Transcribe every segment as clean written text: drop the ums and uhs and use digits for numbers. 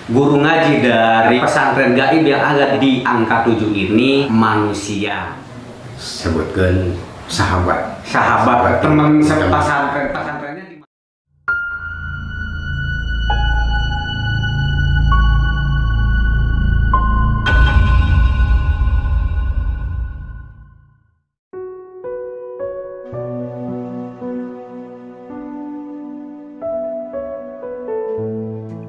Guru ngaji dari pesantren gaib yang ada di angka 7 ini manusia. Sebutkan sahabat Teman pesantrennya di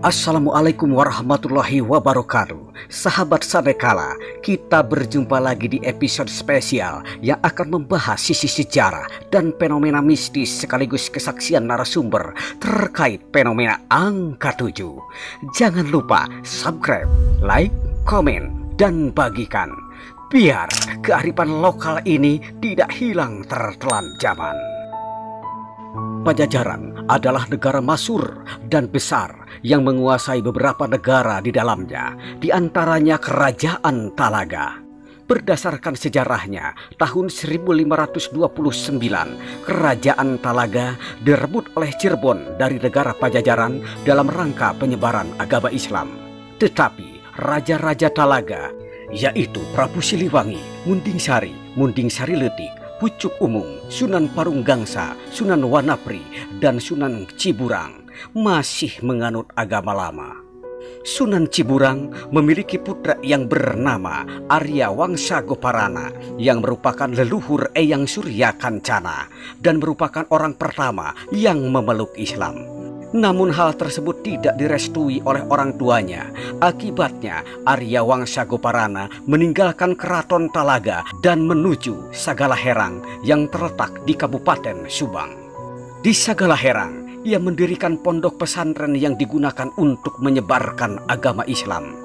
Assalamualaikum warahmatullahi wabarakatuh. Sahabat Sadekala, kita berjumpa lagi di episode spesial yang akan membahas sisi sejarah dan fenomena mistis sekaligus kesaksian narasumber terkait fenomena angka 7. Jangan lupa subscribe, like, komen, dan bagikan biar kearifan lokal ini tidak hilang tertelan zaman. Pajajaran adalah negara masyhur dan besar yang menguasai beberapa negara di dalamnya, di antaranya Kerajaan Talaga. Berdasarkan sejarahnya, tahun 1529, Kerajaan Talaga direbut oleh Cirebon dari negara Pajajaran dalam rangka penyebaran agama Islam. Tetapi Raja-Raja Talaga, yaitu Prabu Siliwangi, Munding Sari Letik, Pucuk Umung, Sunan Parunggangsa, Sunan Wanapri, dan Sunan Ciburang masih menganut agama lama. Sunan Ciburang memiliki putra yang bernama Arya Wangsa Goparana yang merupakan leluhur Eyang Surya Kancana dan merupakan orang pertama yang memeluk Islam. Namun hal tersebut tidak direstui oleh orang tuanya. Akibatnya Arya Wangsa Goparana meninggalkan keraton Talaga dan menuju Sagalaherang yang terletak di Kabupaten Subang. Di Sagalaherang, ia mendirikan pondok pesantren yang digunakan untuk menyebarkan agama Islam.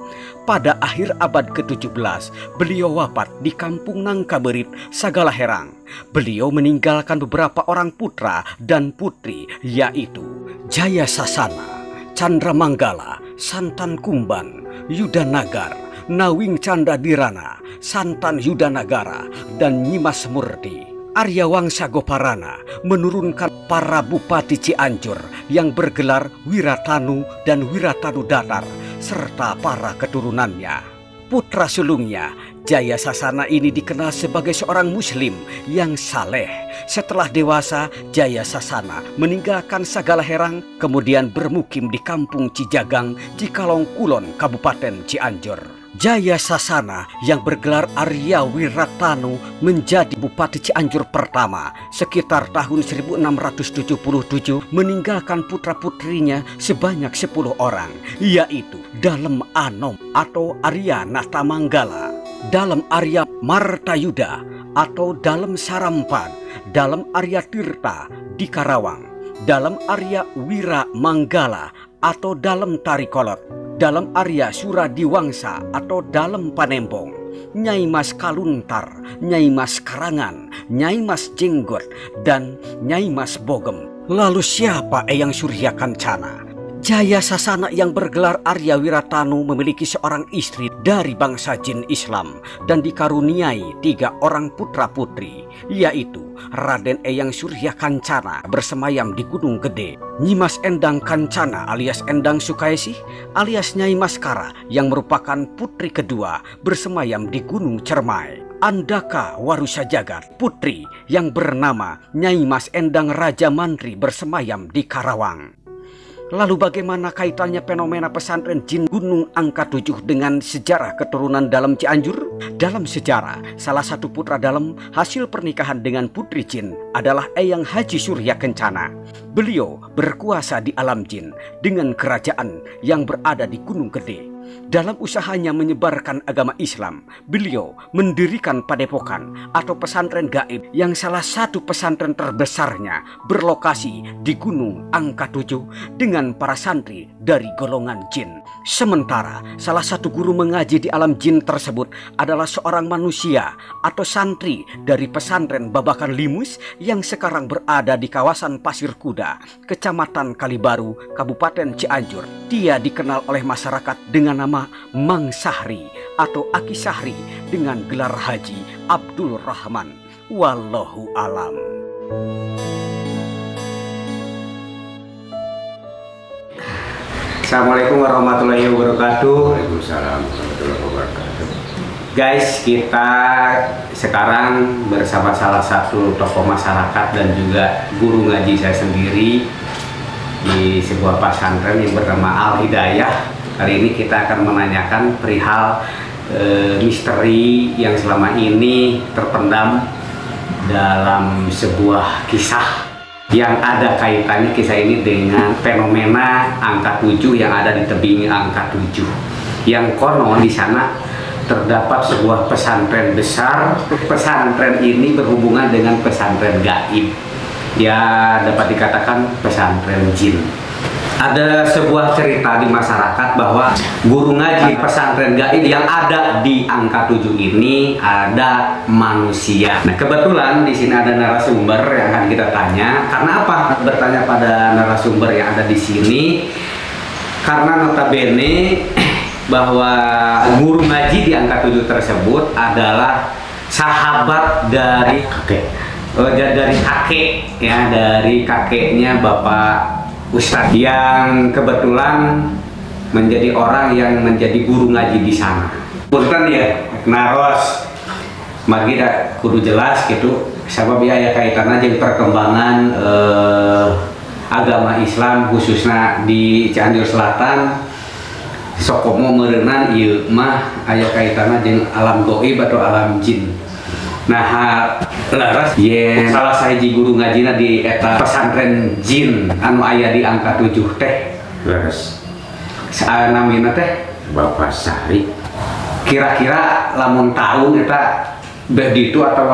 Pada akhir abad ke-17, beliau wafat di Kampung Nangkaberit, Sagalaherang. Beliau meninggalkan beberapa orang putra dan putri, yaitu Jaya Sasana, Chandra Manggala, Santan Kumban, Yudanagar, Nawing Candadirana, Santan Yudanagara, dan Nyimas Murti. Arya Wangsa Goparana menurunkan para bupati Cianjur yang bergelar Wiratanu dan Wiratanu Datar serta para keturunannya. Putra sulungnya, Jaya Sasana ini dikenal sebagai seorang muslim yang saleh. Setelah dewasa, Jaya Sasana meninggalkan Sagalaherang kemudian bermukim di Kampung Cijagang, Cikalong Kulon, Kabupaten Cianjur. Jaya Sasana yang bergelar Arya Wiratanu menjadi Bupati Cianjur pertama sekitar tahun 1677, meninggalkan putra-putrinya sebanyak 10 orang, yaitu Dalem Anom atau Arya Natamanggala, Dalem Arya Martayuda atau Dalem Sarampan, Dalem Arya Tirta di Karawang, Dalem Arya Wira Manggala atau Dalem Tarikolot, Dalem Arya Suradiwangsa atau Dalem Panembong, Nyai Mas Kaluntar, Nyai Mas Karangan, Nyai Mas Jenggot, dan Nyai Mas Bogem. Lalu siapa Eyang Surya Kancana? Jaya Sasana yang bergelar Arya Wiratanu memiliki seorang istri dari bangsa jin Islam dan dikaruniai 3 orang putra-putri, yaitu Raden Eyang Surya Kancana bersemayam di Gunung Gede, Nyimas Endang Kancana alias Endang Sukaisi alias Nyai Maskara yang merupakan putri kedua bersemayam di Gunung Cermai, Andaka Warusa Jagat, putri yang bernama Nyai Mas Endang Raja Mantri bersemayam di Karawang. Lalu bagaimana kaitannya fenomena pesantren jin Gunung Angka 7 dengan sejarah keturunan Dalem Cianjur? Dalam sejarah, salah satu putra Dalem hasil pernikahan dengan putri jin adalah Eyang Haji Surya Kencana. Beliau berkuasa di alam jin dengan kerajaan yang berada di Gunung Gede. Dalam usahanya menyebarkan agama Islam, beliau mendirikan padepokan atau pesantren gaib yang salah satu pesantren terbesarnya berlokasi di Gunung Angka 7 dengan para santri dari golongan jin. Sementara salah satu guru mengaji di alam jin tersebut adalah seorang manusia atau santri dari pesantren Babakan Limus yang sekarang berada di kawasan Pasir Kuda, Kecamatan Kalibaru, Kabupaten Cianjur. Dia dikenal oleh masyarakat dengan nama Mang Sahri atau Aki Sahri dengan gelar Haji Abdul Rahman. Wallahu alam. Assalamualaikum warahmatullahi wabarakatuh. wabarakatuh. Waalaikumsalam warahmatullahi wabarakatuh. Guys, kita sekarang bersama salah satu tokoh masyarakat dan juga guru ngaji saya sendiri di sebuah pesantren yang bernama Al Hidayah. Hari ini kita akan menanyakan perihal misteri yang selama ini terpendam dalam sebuah kisah yang ada kaitannya kisah ini dengan fenomena angka 7 yang ada di tebing angka 7. Yang konon di sana terdapat sebuah pesantren besar. Pesantren ini berhubungan dengan pesantren gaib. Ya, dapat dikatakan pesantren jin. Ada sebuah cerita di masyarakat bahwa guru ngaji pesantren gaib yang ada di angka 7 ini ada manusia. Nah, kebetulan di sini ada narasumber yang akan kita tanya. Karena apa? Bertanya pada narasumber yang ada di sini karena notabene bahwa guru ngaji di angka 7 tersebut adalah sahabat dari kakek. Dari kakek ya, dari kakeknya Bapak Ustadz yang kebetulan menjadi orang yang menjadi guru ngaji di sana. Punten ya, naros magi dah kudu jelas gitu. Sabab ya kaitannya jeung perkembangan agama Islam khususnya di Cianjur Selatan. Sokomo merenang ieu mah aya kaitannya jeung alam gaib atau alam jin. Nah, laras ye salah sahiji guru ngajina di eta pesantren jin anu aya di angka 7 teh. Laras. Namina teh Bapak Sahri. Kira-kira lamun tahun eta beh ditu atau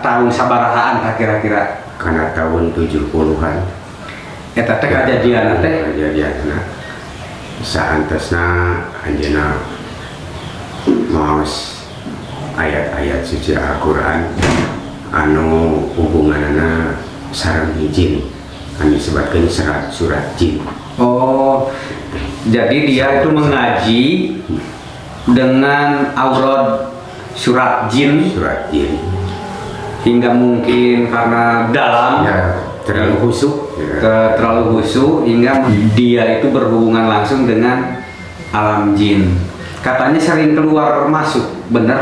tahun sabarahaan kira-kira? Karena tahun 70-an. Eta teh kajadian teh. Kajadianna. Saantesna anjeunna maos ayat-ayat suci Al-Quran anu hubunganana sareng jin anu disebutkan surat jin. Oh, jadi dia itu mengaji dengan aurat surat jin hingga mungkin karena dalam ya, terlalu khusyuk ya. Terlalu khusyuk hingga dia itu berhubungan langsung dengan alam jin. Katanya sering keluar masuk, bener?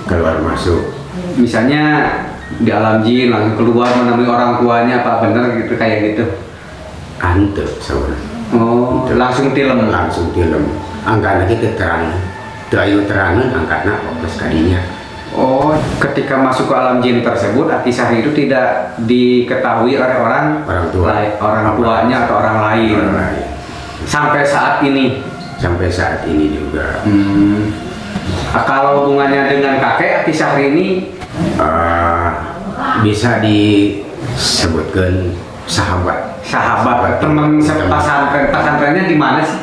Keluar masuk. Misalnya di alam jin langsung keluar menemui orang tuanya, apa bener gitu kayak gitu? Ante saudara. Oh, langsung tilem. Langsung tilem. Angkana kita terang. Teu aya terangan angkana fokus kadinya. Oh, ketika masuk ke alam jin tersebut, kisah itu tidak diketahui oleh orang tuanya atau orang lain. Sampai saat ini. Sampai saat ini juga. Kalau hubungannya dengan kakek kisah ini bisa disebutkan sahabat. Teman pesantrennya di mana sih?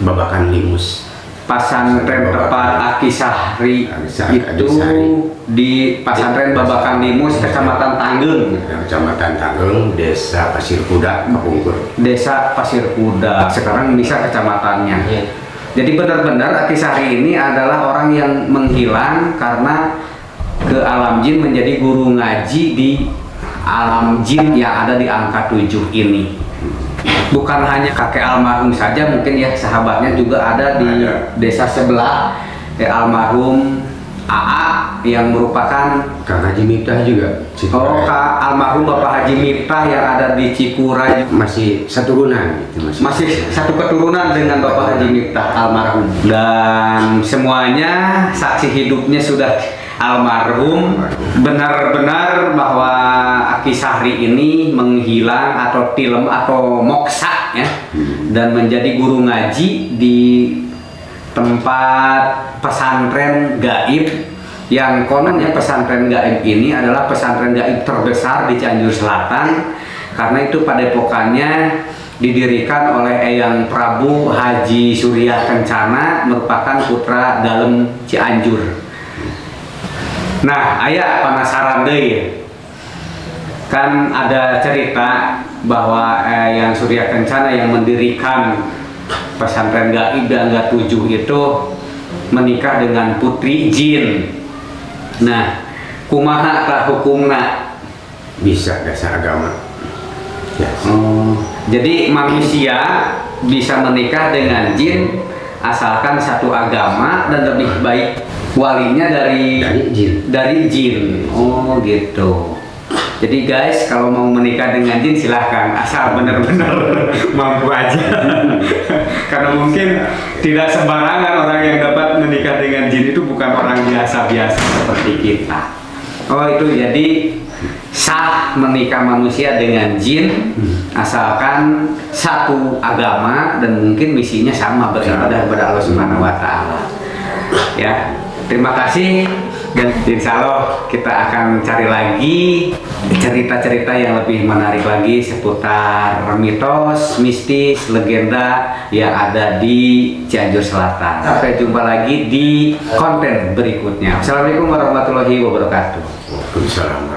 Babakan Limus. Pesantren tepat Aki Sahri itu di pesantren Babakan Limus, Kecamatan Tanggeng. Kecamatan Tanggeng, Desa Pasir Kuda, Kapungkur. Desa Pasir Kuda. Sekarang bisa kecamatannya. Jadi benar-benar Aki Sahri ini adalah orang yang menghilang karena ke alam jin menjadi guru ngaji di alam jin yang ada di angka 7 ini. Bukan hanya kakek almarhum saja, mungkin ya sahabatnya juga ada di desa sebelah, almarhum AA yang merupakan Kang Haji Miftah juga. Cikuray. Oh, Kak almarhum Bapak Haji Miftah yang ada di Cikuray. Masih seturunan gitu, masih satu keturunan dengan Bapak Haji Miftah almarhum. Dan semuanya saksi hidupnya sudah almarhum. Benar-benar bahwa Aki Sahri ini menghilang atau tilem atau moksa ya, dan menjadi guru ngaji di tempat pesantren gaib yang kononnya pesantren gaib ini adalah pesantren gaib terbesar di Cianjur Selatan karena itu padepokannya didirikan oleh Eyang Prabu Haji Surya Kencana merupakan putra dalem Cianjur. Nah, aya penasaran deh. Kan ada cerita bahwa Eyang Surya Kencana yang mendirikan pesantren gaib di angka 7 itu menikah dengan putri jin. Nah, kumaha ka hukumna? Bisa dasar agama. Yes. Jadi manusia bisa menikah dengan jin asalkan satu agama dan lebih baik walinya dari jin. Oh gitu. Jadi guys, kalau mau menikah dengan jin silahkan, asal benar-benar mampu aja. Karena mungkin tidak sembarangan orang yang dapat menikah dengan jin itu bukan orang biasa-biasa seperti kita. Oh itu jadi sah menikah manusia dengan jin asalkan satu agama dan mungkin misinya sama, beribadah kepada Allah Subhanahu wa taala. Ya, terima kasih. Dan insya Allah kita akan cari lagi cerita-cerita yang lebih menarik lagi seputar mitos, mistis, legenda yang ada di Cianjur Selatan. Sampai jumpa lagi di konten berikutnya. Assalamualaikum warahmatullahi wabarakatuh. Waalaikumsalam.